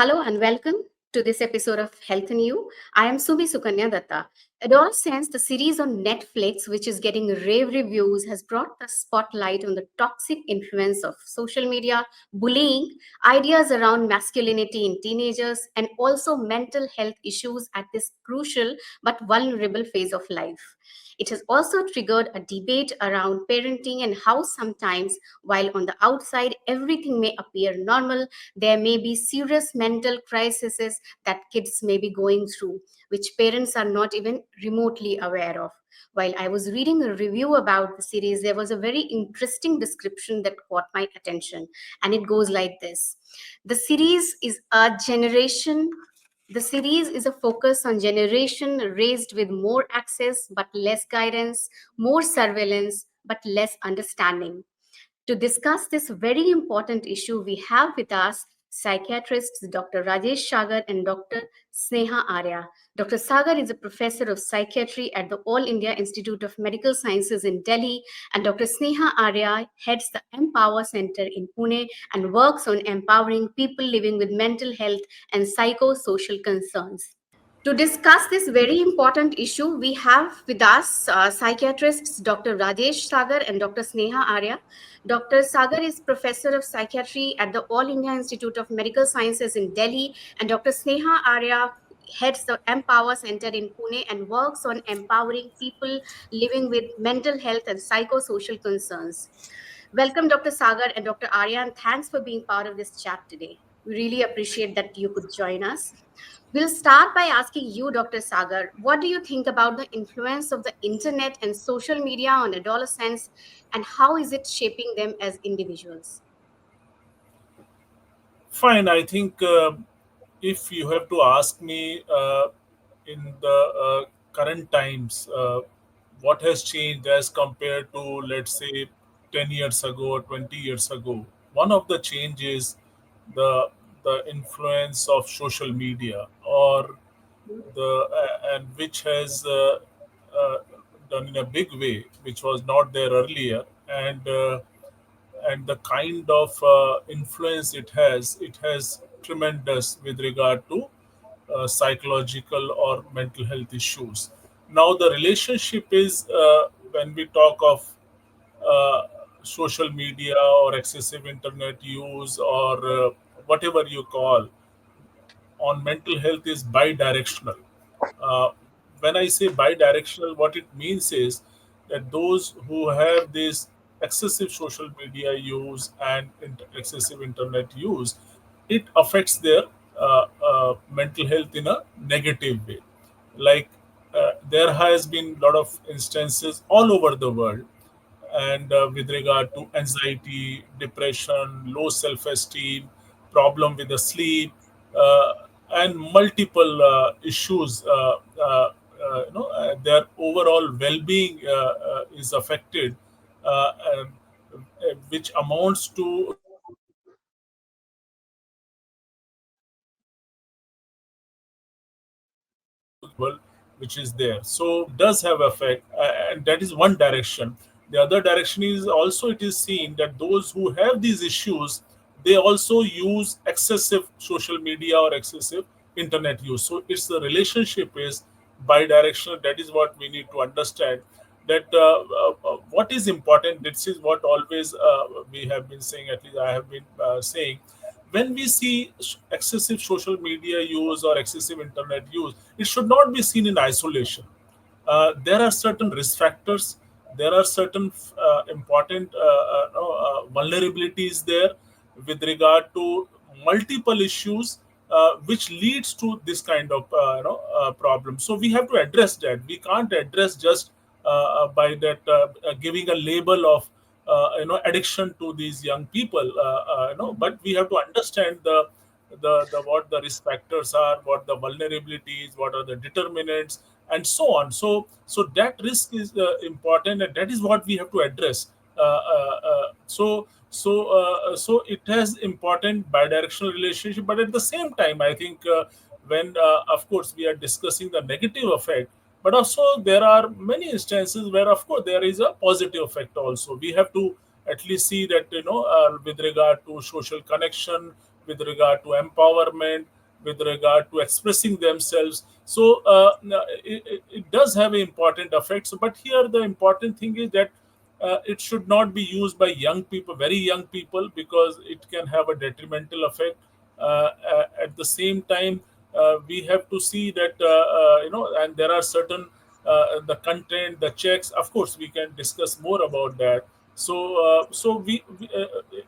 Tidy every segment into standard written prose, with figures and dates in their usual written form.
Hello and welcome to this episode of Health and You. I am Subi Sukanya Datta. Adolescence, the series on Netflix, which is getting rave reviews, has brought the spotlight on the toxic influence of social media, bullying, ideas around masculinity in teenagers, and also mental health issues at this crucial but vulnerable phase of life. It has also triggered a debate around parenting and how sometimes, while on the outside everything may appear normal, there may be serious mental crises that kids may be going through, which parents are not even remotely aware of. While I was reading a review about the series, there was a very interesting description that caught my attention, and it goes like this. The series is a generation the series is a focus on generation raised with more access but less guidance, more surveillance but less understanding. To discuss this very important issue, we have with us psychiatrists Dr. Rajesh Sagar and Dr. Sneha Arya. Dr. Sagar is a professor of psychiatry at the All India Institute of Medical Sciences in Delhi, and Dr. Sneha Arya heads the Empower Center in Pune and works on empowering people living with mental health and psychosocial concerns. To discuss this very important issue, we have with us psychiatrists Dr. Rajesh Sagar and Dr. Sneha Arya. Dr. Sagar is professor of psychiatry at the All India Institute of Medical Sciences in Delhi, and Dr. Sneha Arya heads the Empower Center in Pune and works on empowering people living with mental health and psychosocial concerns. Welcome, Dr. Sagar and Dr. Arya, and thanks for being part of this chat today. We really appreciate that you could join us. We'll start by asking you, Dr. Sagar, what do you think about the influence of the internet and social media on adolescents, and how is it shaping them as individuals? Fine. I think if you have to ask me in the current times, what has changed as compared to, let's say, 10 years ago or 20 years ago, one of the changes the the influence of social media or the and which has done in a big way, which was not there earlier, and the kind of influence it has tremendous with regard to psychological or mental health issues. Now, the relationship is when we talk of uh, social media or excessive internet use or whatever you call on mental health is bi-directional. Uh, when I say bi-directional, what it means is that those who have this excessive social media use and excessive internet use, it affects their mental health in a negative way. Like there has been a lot of instances all over the world and with regard to anxiety, depression, low self-esteem, problem with the sleep, uh, and multiple issues. Their overall well-being is affected, which amounts to which is there. So does have effect, and that is one direction. The other direction is also it is seen that those who have these issues, they also use excessive social media or excessive internet use. So it's the relationship is bi-directional. That is what we need to understand. That what is important. This is what always we have been saying. At least I have been saying when we see excessive social media use or excessive internet use, it should not be seen in isolation. There are certain risk factors. There are certain important vulnerabilities there with regard to multiple issues, which leads to this kind of problem. So we have to address that. We can't address just by that giving a label of addiction to these young people. But we have to understand the what the risk factors are, what the vulnerabilities, what are the determinants, and so on. So that risk is important, and that is what we have to address. So it has important bidirectional relationship, but at the same time, I think when of course we are discussing the negative effect, but also there are many instances where of course there is a positive effect also. We have to at least see that with regard to social connection, with regard to empowerment, with regard to expressing themselves. So it does have an important effect. So, but here the important thing is that it should not be used by young people, very young people, because it can have a detrimental effect. At the same time, we have to see that and there are certain the content, the checks. Of course, we can discuss more about that. So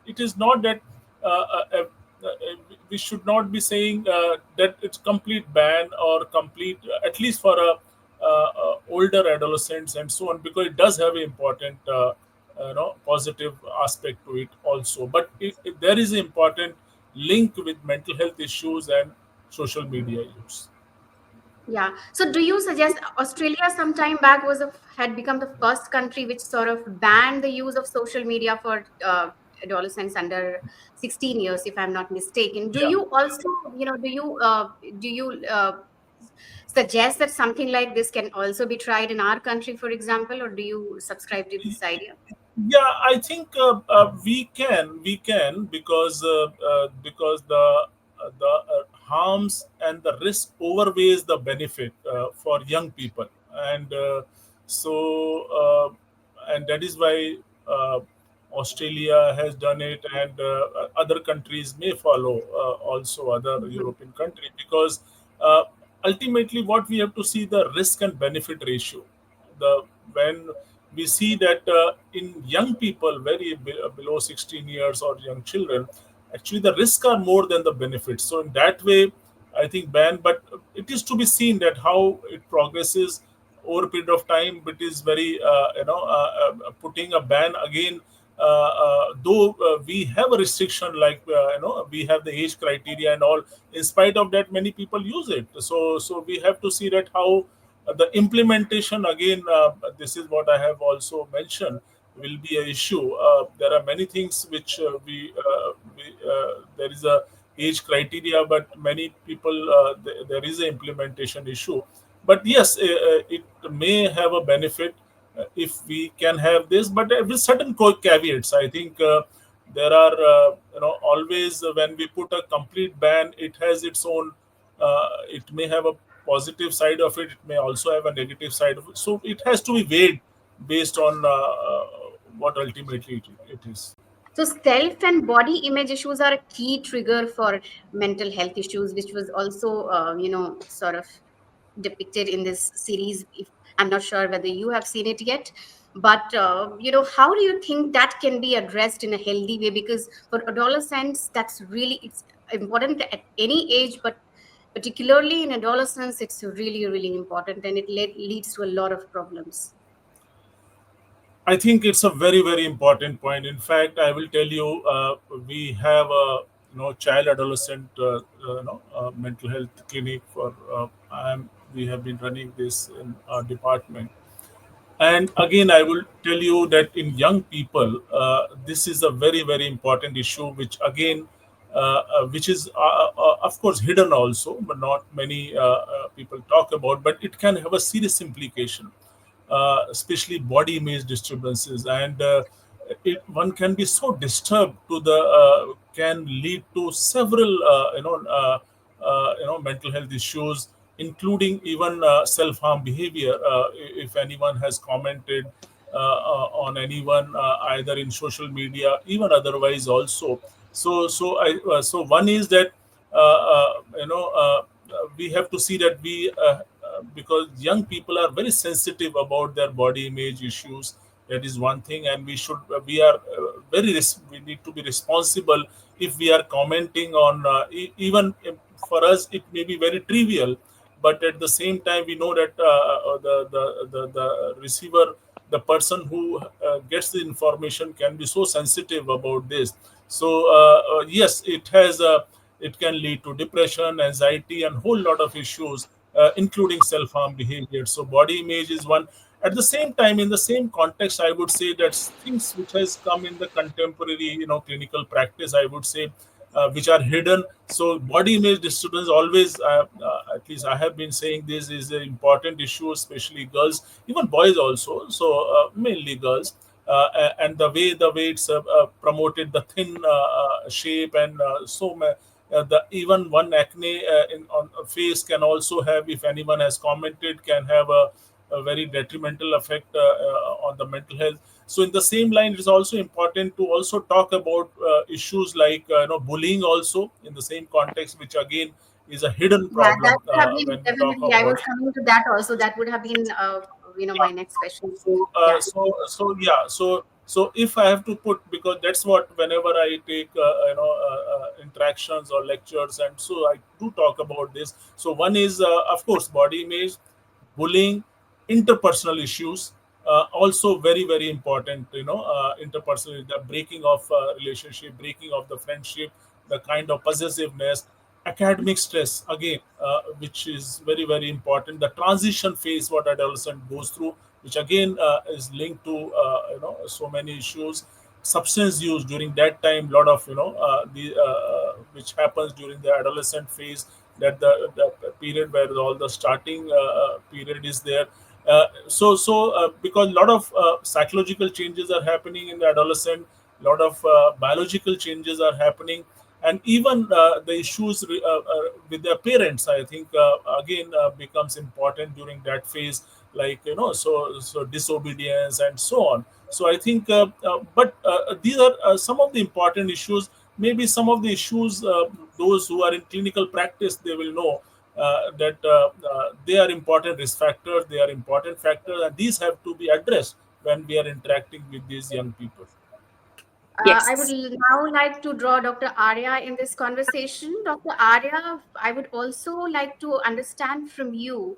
it is not that we should not be saying that it's complete ban or complete, at least for older adolescents and so on, because it does have an important positive aspect to it also. But there is an important link with mental health issues and social media use. Yeah. So, do you suggest Australia some time back had become the first country which sort of banned the use of social media for adolescents under 16 years, if I'm not mistaken? Do Yeah. you also, do you suggest that something like this can also be tried in our country, for example, or do you subscribe to this idea? Yeah, I think we can because the harms and the risk overweighs the benefit for young people, and and that is why Australia has done it, and other countries may follow, also other Mhm. European countries, because uh, ultimately what we have to see the risk and benefit ratio. The When we see that in young people below 16 years or young children, actually the risks are more than the benefits. So in that way, I think ban, but it is to be seen that how it progresses over a period of time. It is very putting a ban again, though we have a restriction, like we have the age criteria and all. In spite of that, many people use it. So we have to see that how the implementation again, this is what I have also mentioned, will be an issue. There are many things which there is a age criteria, but many people, there is an implementation issue. But yes, it may have a benefit if we can have this, but with certain caveats. I think there are always, when we put a complete ban, it has its own, it may have a positive side of it, it may also have a negative side of it. So it has to be weighed based on what ultimately it is. So, self and body image issues are a key trigger for mental health issues, which was also, sort of depicted in this series. If I'm not sure whether you have seen it yet, but how do you think that can be addressed in a healthy way? Because for adolescents, that's really it's important at any age, but particularly in adolescence, it's really really important, and it leads to a lot of problems. I think it's a very very important point. In fact, I will tell you, we have a child adolescent mental health clinic for. We have been running this in our department. And again, I will tell you that in young people, this is a very, very important issue, which again, which is of course hidden also, but not many people talk about. But it can have a serious implication, especially body image disturbances, and one can be so disturbed to the can lead to several mental health issues, including even self harm behavior. If anyone has commented on anyone, either in social media, even otherwise also. So one is that we have to see that because young people are very sensitive about their body image issues. That is one thing, and we are we need to be responsible if we are commenting on, even if for us it may be very trivial, but at the same time we know that the receiver, the person who gets the information, can be so sensitive about this. So yes, it can lead to depression, anxiety, and whole lot of issues, including self-harm behavior. So body image is one. At the same time, in the same context, I would say that things which has come in the contemporary clinical practice, I would say, which are hidden. So body image disturbance always, at least I have been saying, this is an important issue, especially girls, even boys also. So mainly girls, and the way it's promoted, the thin shape, and the even one acne in on a face can also have, if anyone has commented, can have a very detrimental effect on the mental health. So in the same line, it is also important to also talk about issues like bullying also in the same context, which again is a hidden Yeah, that problem would have been when we talk definitely. I was about. coming to that also. That would have been, my next question. Yeah. So if I have to put, because that's what, whenever I take interactions or lectures, and so I do talk about this. So one is of course body image, bullying, interpersonal issues, also very very important. Interpersonal, the breaking of relationship, breaking of the friendship, the kind of possessiveness, academic stress again, which is very very important. The transition phase what adolescent goes through, which again is linked to so many issues. Substance use during that time, lot of the which happens during the adolescent phase, that the period where all the starting period is there. Because a lot of psychological changes are happening in the adolescent, lot of biological changes are happening, and even the issues with their parents, I think again becomes important during that phase, like so disobedience and so on. So I think these are some of the important issues. Maybe some of the issues, those who are in clinical practice, they will know that they are important risk factors, they are important factors, and these have to be addressed when we are interacting with these young people. I would Yes. now like to draw Dr. Arya in this conversation. Dr. Arya, I would also like to understand from you,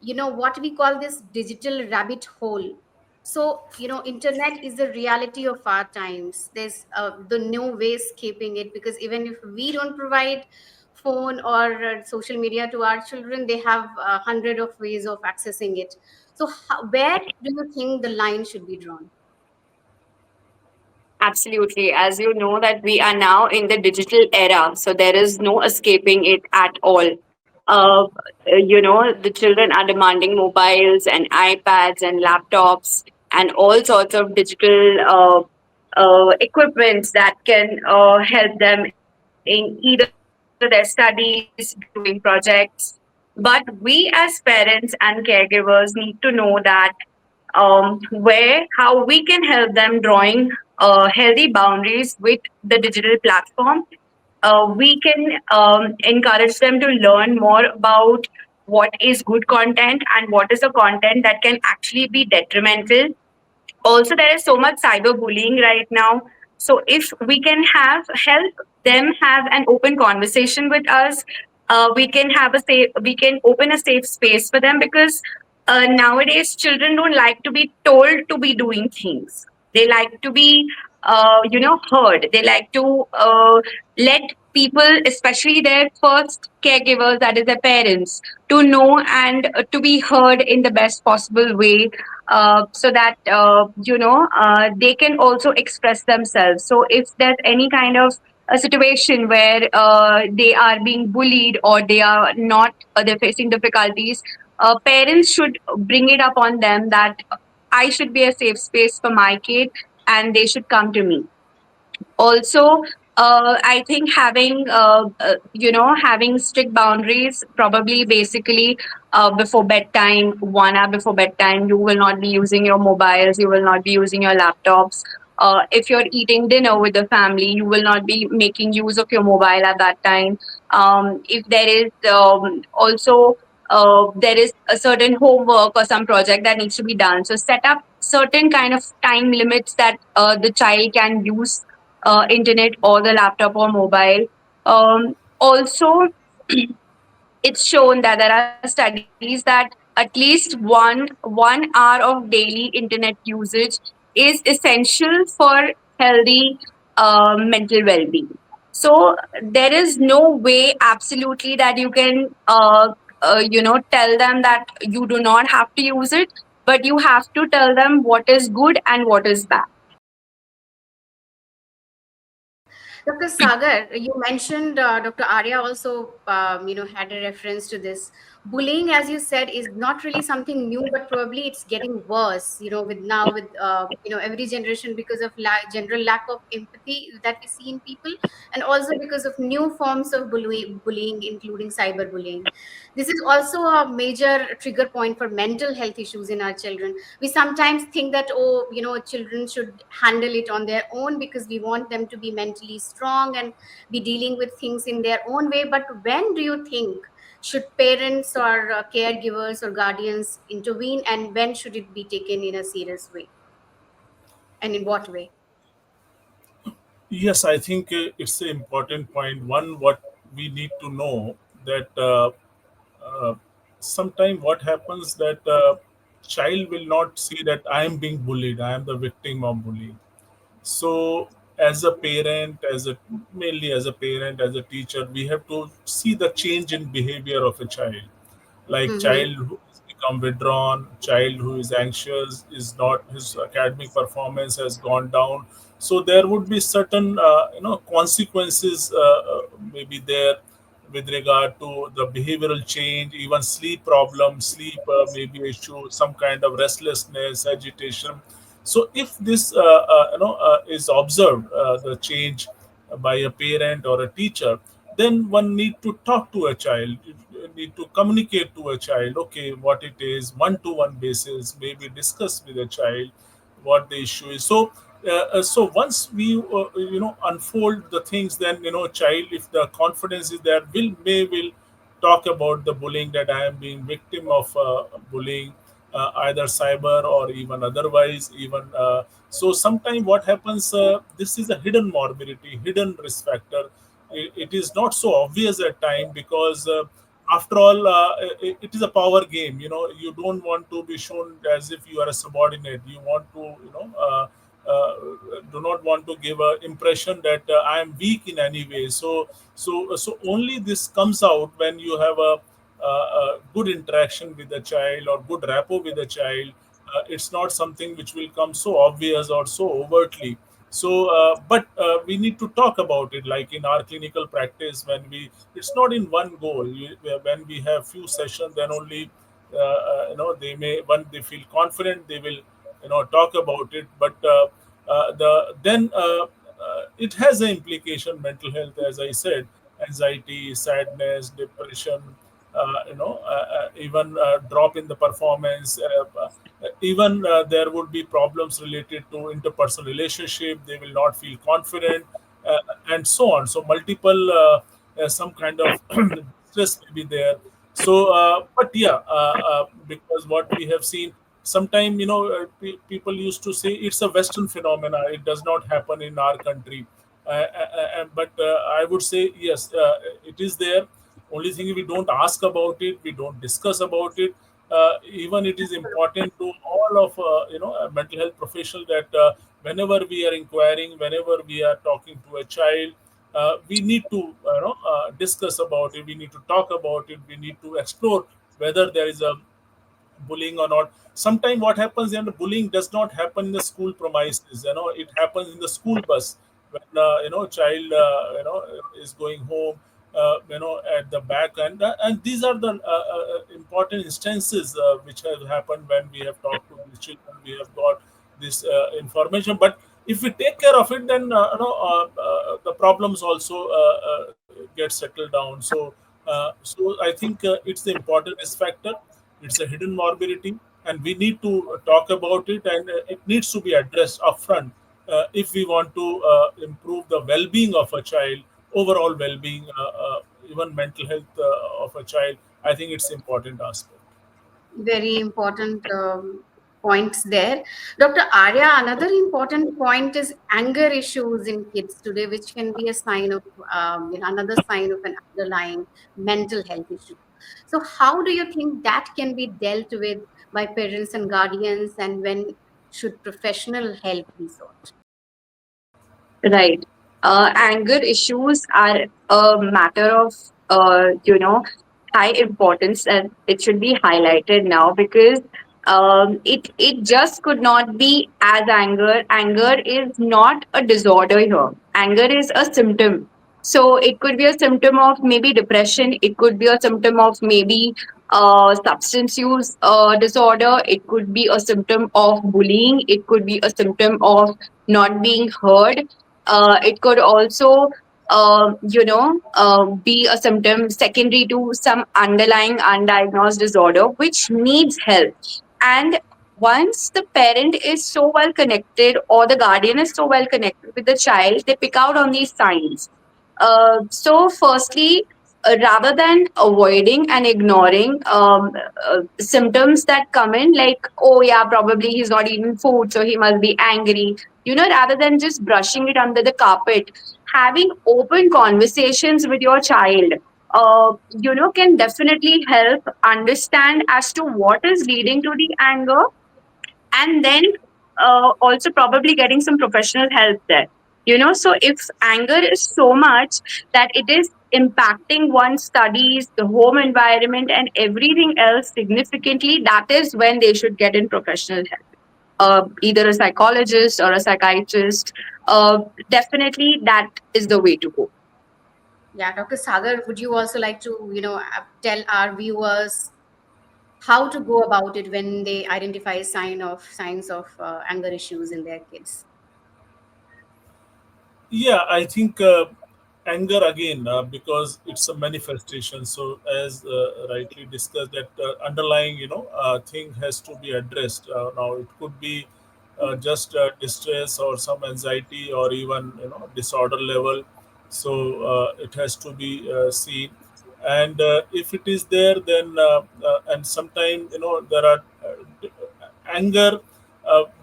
what we call this digital rabbit hole. So, internet is the reality of our times. There's the no way escaping it, because even if we don't provide phone or social media to our children, they have a hundred of ways of accessing it. So, where do you think the line should be drawn? Absolutely. As you know that we are now in the digital era, so there is no escaping it at all. The children are demanding mobiles and iPads and laptops and all sorts of digital equipments that can help them in either their studies, doing projects. But we as parents and caregivers need to know that how we can help them drawing healthy boundaries with the digital platform. We can encourage them to learn more about what is good content and what is a content that can actually be detrimental. Also, there is so much cyberbullying right now. So if we can have help them have an open conversation with us, we can open a safe space for them, because nowadays children don't like to be told to be doing things. They like to be heard. They like to let people, especially their first caregivers, that is their parents, to know and to be heard in the best possible way, so that they can also express themselves. So if there's any kind of a situation where they are being bullied or they are not they're facing difficulties, parents should bring it up on them that I should be a safe space for my kid and they should come to me. Also, I think having strict boundaries, probably basically before bedtime, 1 hour before bedtime, you will not be using your mobiles, you will not be using your laptops. If you're eating dinner with the family, you will not be making use of your mobile at that time. If there is also there is a certain homework or some project that needs to be done, so set up certain kind of time limits that the child can use internet or the laptop or mobile. Also, it's shown that there are studies that at least one hour of daily internet usage is essential for healthy mental well-being. So there is no way absolutely that you can tell them that you do not have to use it, but you have to tell them what is good and what is bad. Dr. Sagar, you mentioned Dr. Arya also, had a reference to this. Bullying, as you said, is not really something new, but probably it's getting worse. With now with every generation because of general lack of empathy that we see in people, and also because of new forms of bullying, including cyberbullying. This is also a major trigger point for mental health issues in our children. We sometimes think that, oh, children should handle it on their own because we want them to be mentally strong and be dealing with things in their own way. But when do you think should parents or caregivers or guardians intervene, and when should it be taken in a serious way, and in what way? Yes, I think it's an important point. One, what we need to know that uh, sometime what happens that child will not see that I am being bullied, I am the victim of bullying. So as a parent, mainly as a parent, as a teacher, we have to see the change in behavior of a child, like Mm-hmm. child who has become withdrawn, child who is anxious, is not, his academic performance has gone down. So there would be certain consequences maybe there with regard to the behavioral change, even sleep problems, sleep maybe issue, some kind of restlessness, agitation. So if this is observed, the change by a parent or a teacher, then one need to talk to a child, you need to communicate to a child, okay, what it is, one-to-one basis, maybe discuss with a child what the issue is. So so once we unfold the things, then child, if the confidence is there, will talk about the bullying, that I am being victim of bullying, either cyber or even otherwise, even so sometimes what happens, this is a hidden morbidity, hidden risk factor. It is not so obvious at time, because after all, it is a power game. You don't want to be shown as if you are a subordinate. You want to uh, do not want to give a impression that I am weak in any way. So only this comes out when you have a good interaction with the child or good rapport with the child. It's not something which will come so obvious or so overtly. So but we need to talk about it, like in our clinical practice, when we, it's not in one goal. When we have few sessions, then only they may, when they feel confident, they will talk about it. But the then it has an implication, mental health, as I said, anxiety, sadness, depression, even drop in the performance, even there would be problems related to interpersonal relationship, they will not feel confident, uh, and so on. So multiple some kind of stress may be there. So but yeah, because what we have seen, sometime people used to say it's a western phenomena, it does not happen in our country. But I would say yes, it is there. Only thing, we don't ask about it, we don't discuss about it. Even it is important to all of a mental health professional, that whenever we are inquiring, whenever we are talking to a child, we need to discuss about it, we need to talk about it, we need to explore whether there is a bullying or not. Sometimes what happens, the bullying does not happen in the school premises. It happens in the school bus, when child is going home, at the back, and these are the important instances which have happened when we have talked to the children, we have got this information. But if we take care of it, then the problems also get settled down. So I think it's the important risk factor, it's a hidden morbidity, and we need to talk about it, and it needs to be addressed upfront if we want to improve the well-being of a child, overall well-being, even mental health of a child. I think it's important aspect. Very important points there. Dr. Arya, another important point is anger issues in kids today, which can be a sign of, another sign of an underlying mental health issue. So, how do you think that can be dealt with by parents and guardians, and when should professional help be sought? Right. Anger issues are a matter of, high importance, and it should be highlighted now because it just could not be as anger. Anger is not a disorder here. anger is a symptom. So it could be a symptom of maybe depression. It could be a symptom of maybe substance use disorder. It could be a symptom of bullying. It could be a symptom of not being heard. It could also, be a symptom secondary to some underlying undiagnosed disorder which needs help. And once the parent is so well connected or the guardian is so well connected with the child, they pick out on these signs. So, firstly, rather than avoiding and ignoring symptoms that come in, like, oh, yeah, probably he's not eating food, so he must be angry, rather than just brushing it under the carpet, having open conversations with your child, can definitely help understand as to what is leading to the anger, and then also probably getting some professional help there. So if anger is so much that it is impacting one's studies, the home environment, and everything else significantly, that is when they should get in professional help. Either a psychologist or a psychiatrist. Definitely, that is the way to go. Yeah, Dr. Sagar, would you also like to, tell our viewers how to go about it when they identify signs of anger issues in their kids? Yeah, I think anger again, because it's a manifestation. So as rightly discussed, that underlying thing has to be addressed. Now it could be just distress or some anxiety or even disorder level. So it has to be seen, and if it is there, then and sometimes there are anger.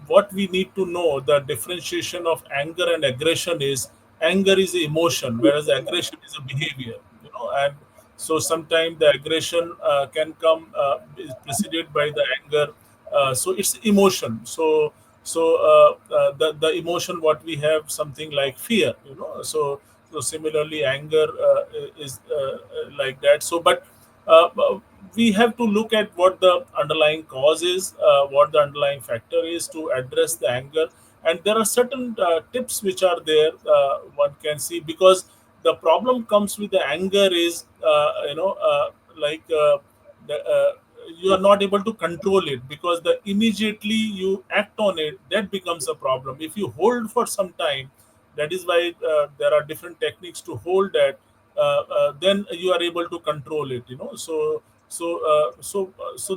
What we need to know, the differentiation of anger and aggression is, anger is emotion whereas aggression is a behavior, and so sometimes the aggression can come is preceded by the anger. So it's emotion. So the emotion what we have, something like fear, so similarly anger is like that. So but we have to look at what the underlying cause is, what the underlying factor is to address the anger. And there are certain tips which are there, one can see, because the problem comes with the anger is, like you are not able to control it, because the immediately you act on it, that becomes a problem. If you hold for some time, that is why there are different techniques to hold that, then you are able to control it, so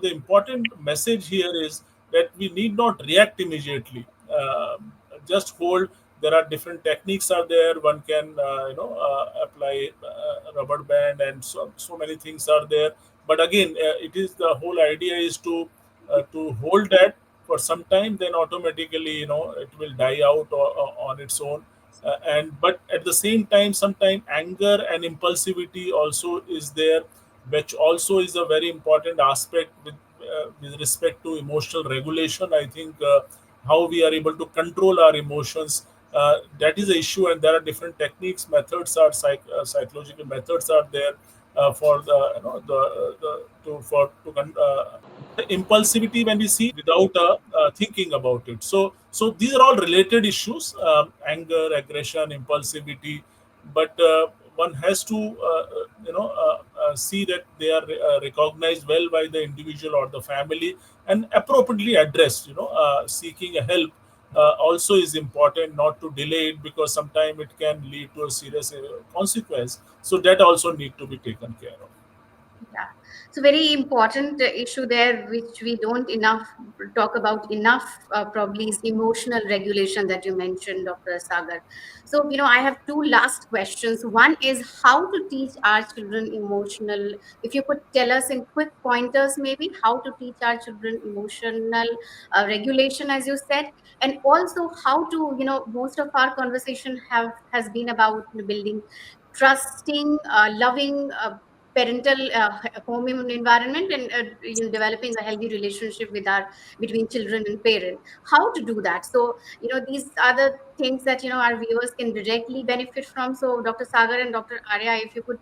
the important message here is that we need not react immediately. Just hold. There are different techniques are there. One can apply rubber band, and so many things are there. But again, it is the whole idea is to hold that for some time, then automatically it will die out on its own. And but at the same time, sometimes anger and impulsivity also is there, which also is a very important aspect with respect to emotional regulation. I think how we are able to control our emotions, that is the issue. And there are different techniques, methods are psychological methods are there for the the to for to the impulsivity when we see without thinking about it. So these are all related issues, anger, aggression, impulsivity. But one has to see that they are recognized well by the individual or the family and appropriately addressed. Seeking a help also is important, not to delay it, because sometimes it can lead to a serious consequence. So that also need to be taken care of. Yeah. So very important issue there, which we don't enough talk about enough, probably is emotional regulation that you mentioned, Dr. Sagar. So, I have two last questions. One is how to teach our children emotional, if you could tell us in quick pointers, maybe how to teach our children emotional regulation, as you said, and also how to, most of our conversation has been about building trusting, loving, parental home environment, and developing a healthy relationship with our between children and parent. How to do that? So these are the things that our viewers can directly benefit from. So Dr. Sagar and Dr. Arya, if you could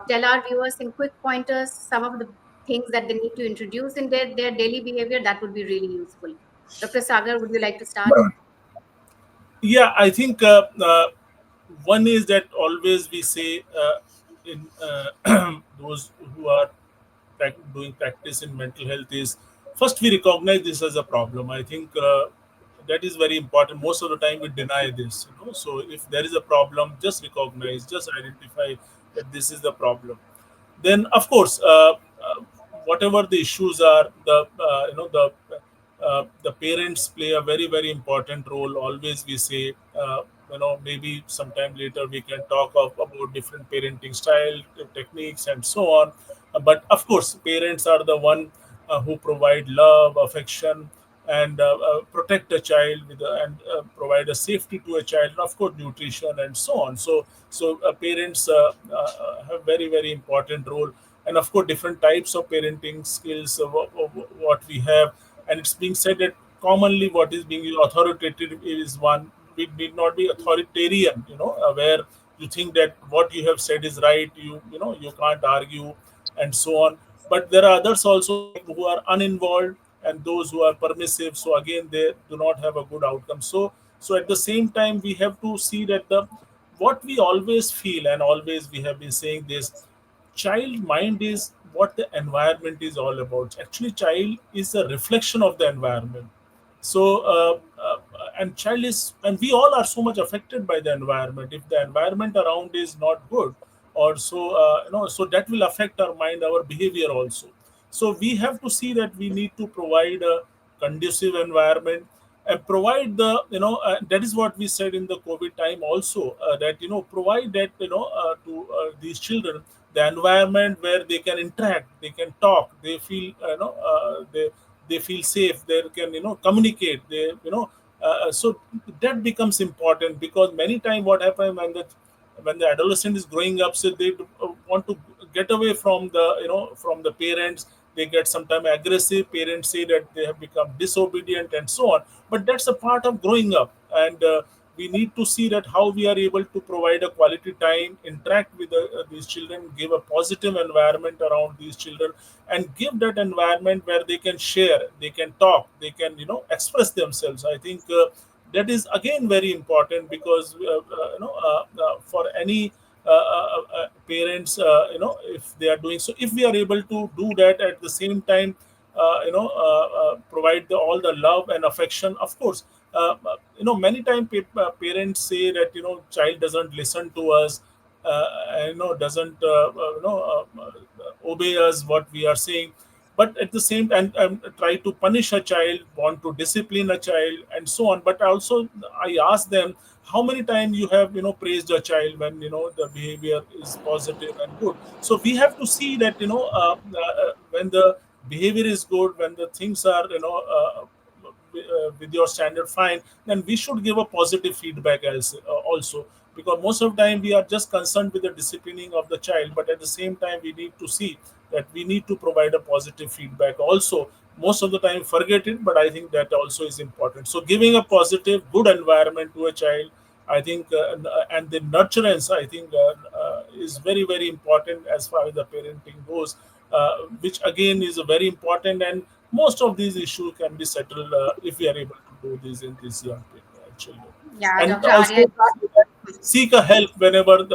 tell our viewers in quick pointers some of the things that they need to introduce in their daily behavior, that would be really useful. Dr. Sagar, would you like to start? Yeah, I think One is that always we say in those who are doing practice in mental health is first we recognize this as a problem. I think that is very important. Most of the time we deny this, you know. So if there is a problem, just recognize, just identify that this is the problem. Then of course whatever the issues are, the parents play a very very important role. Always we say, maybe sometime later we can talk about different parenting style techniques and so on. But of course parents are the one who provide love, affection, and protect a child and provide a safety to a child, and of course nutrition and so on. So parents have very very important role. And of course different types of parenting skills what we have. And it's being said that commonly what is being authoritative is one. We need not be authoritarian, where you think that what you have said is right, you can't argue and so on. But there are others also, like who are uninvolved, and those who are permissive, so again they do not have a good outcome. So at the same time we have to see that the what we always feel, and always we have been saying this, child mind is what the environment is all about. Actually child is a reflection of the environment. So uh, uh, and child is, and we all are so much affected by the environment. If the environment around is not good, or so that will affect our mind, our behavior also. So we have to see that we need to provide a conducive environment, and provide the, that is what we said in the COVID time also, that provide that, to these children the environment where they can interact, they can talk, they feel, they feel safe, they can, communicate, they, so that becomes important. Because many times what happens when the adolescent is growing up, so they want to get away from the, from the parents. They get sometimes aggressive, parents say that they have become disobedient and so on. But that's a part of growing up. And we need to see that how we are able to provide a quality time, interact with these children, give a positive environment around these children, and give that environment where they can share, they can talk, they can, express themselves. I think that is again very important. Because for any parents, if they are doing so, if we are able to do that, at the same time provide all the love and affection, of course. Many times parents say that, child doesn't listen to us, doesn't obey us what we are saying. But at the same time, try to punish a child, want to discipline a child and so on. But also I ask them, how many times you have, praised a child when, the behavior is positive and good. So we have to see that, when the behavior is good, when the things are, with your standard fine, then we should give a positive feedback else, also. Because most of the time we are just concerned with the disciplining of the child, but at the same time we need to see that we need to provide a positive feedback also. Most of the time forget it, but I think that also is important. So giving a positive good environment to a child, I think, and the nurturance, I think, is very very important as far as the parenting goes, which again is a very important. And most of these issues can be settled if we are able to do this in these children. Yeah, And Dr. Arya, also seek a help whenever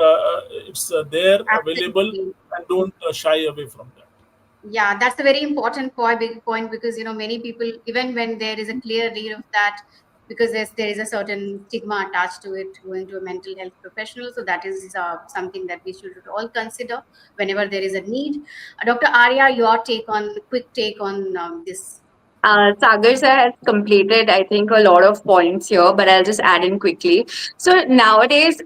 it's there available, absolutely. and don't shy away from that. Yeah, that's a very important point, big point, because many people, even when there is a clear need of that, because there is a certain stigma attached to it, going to a mental health professional. So that is something that we should all consider whenever there is a need. Dr. Arya, your quick take on this. Sagar sir has completed, I think, a lot of points here, but I'll just add in quickly. So nowadays,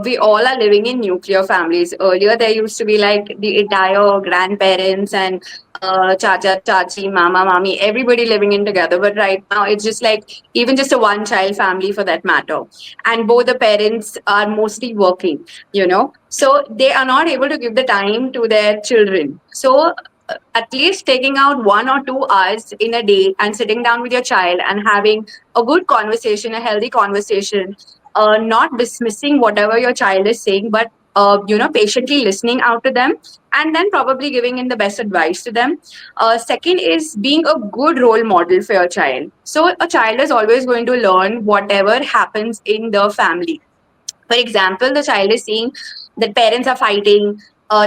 we all are living in nuclear families. Earlier, there used to be like the entire grandparents and chacha, chachi, mama, mami, everybody living in together. But right now, it's just like even just a one child family for that matter. And both the parents are mostly working, so they are not able to give the time to their children. So at least taking out 1 or 2 hours in a day and sitting down with your child and having a good conversation, a healthy conversation, not dismissing whatever your child is saying, but patiently listening out to them, and then probably giving in the best advice to them. Second is being a good role model for your child. So a child is always going to learn whatever happens in the family. For example, the child is seeing that parents are fighting,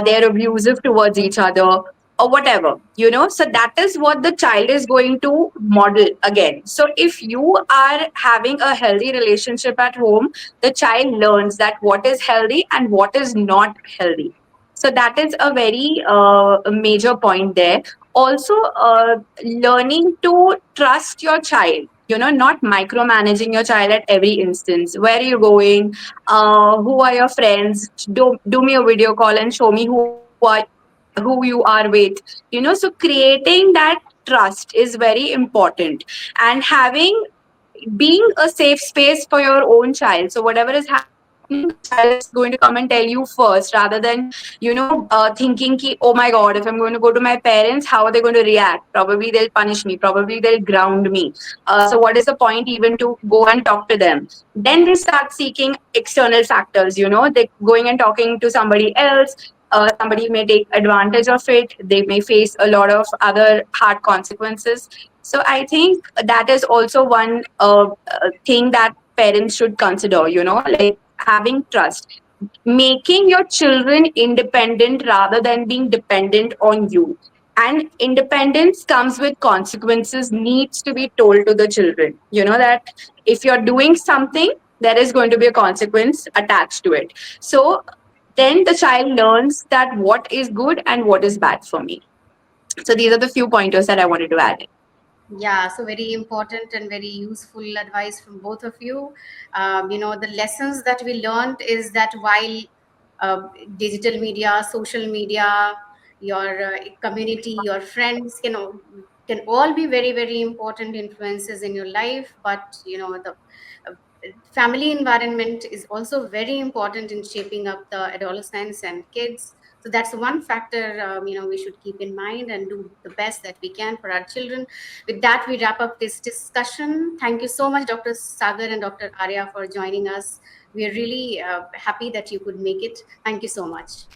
they're abusive towards each other, or whatever, you know. So that is what the child is going to model again. So if you are having a healthy relationship at home, the child learns that what is healthy and what is not healthy. So that is a very major point there. Also, learning to trust your child, you know, not micromanaging your child at every instance. Where are you going? Who are your friends? Do me a video call and show me who you are with. You know, so creating that trust is very important, and having being a safe space for your own child. So whatever is happening, the child is going to come and tell you first, rather than, thinking ki, oh my god, if I'm going to go to my parents, how are they going to react? Probably they'll punish me, probably they'll ground me. So what is the point even to go and talk to them? Then they start seeking external factors, you know, they going and talking to somebody else. Somebody may take advantage of it, they may face a lot of other hard consequences. So I think that is also one thing that parents should consider, you know, like having trust, making your children independent rather than being dependent on you. And independence comes with consequences, needs to be told to the children, you know, that if you're doing something, there is going to be a consequence attached to it. So then the child learns that what is good and what is bad for me. So these are the few pointers that I wanted to add. Yeah, so very important and very useful advice from both of you. The lessons that we learned is that while digital media, social media, your community, your friends, can all be very, very important influences in your life, but the uh, family environment is also very important in shaping up the adolescents and kids. So that's one factor we should keep in mind and do the best that we can for our children. With that, we wrap up this discussion. Thank you so much, Dr. Sagar and Dr. Arya, for joining us. We are really happy that you could make it. Thank you so much.